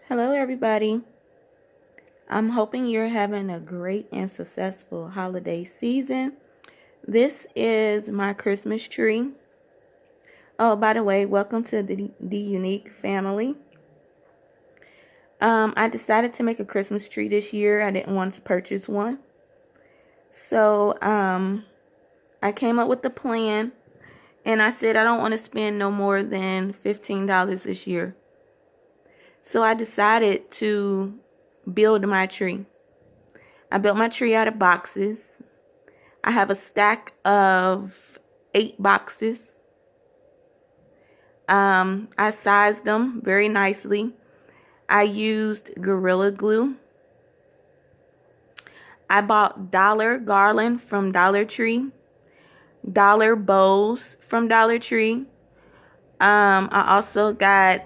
Hello, everybody. I'm hoping you're having a great and successful holiday season. This is my Christmas tree. Oh, by the way, welcome to the Unique family. I decided to make a Christmas tree this year. I didn't want to purchase one. So, I came up with the plan and I said I don't want to spend no more than $15 this year. So I decided to build my tree. I built my tree out of boxes. I have a stack of 8 boxes. I sized them very nicely. I used Gorilla Glue. I bought dollar garland from Dollar Tree, dollar bows from Dollar Tree. I also got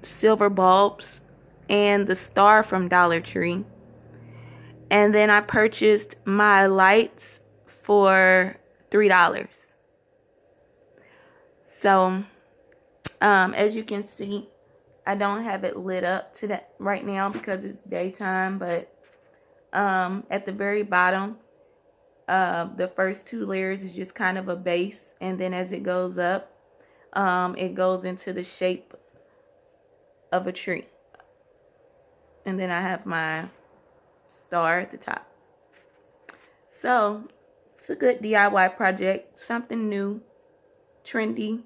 silver bulbs and the star from Dollar Tree. And then I purchased my lights for $3. So, as you can see, I don't have it lit up to that right now because it's daytime, but at the very bottom, the first 2 layers is just kind of a base, and then as it goes up, it goes into the shape of a tree. And then I have my star at the top. So, it's a good DIY project, something new, trendy,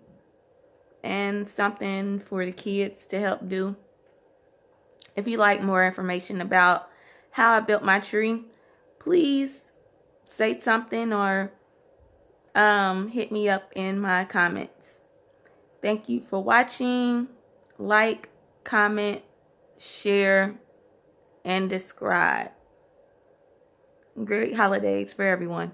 and something for the kids to help do. If you like more information about how I built my tree, please say something or hit me up in my comments. Thank you for watching. Like, comment, share, and subscribe. Great holidays for everyone.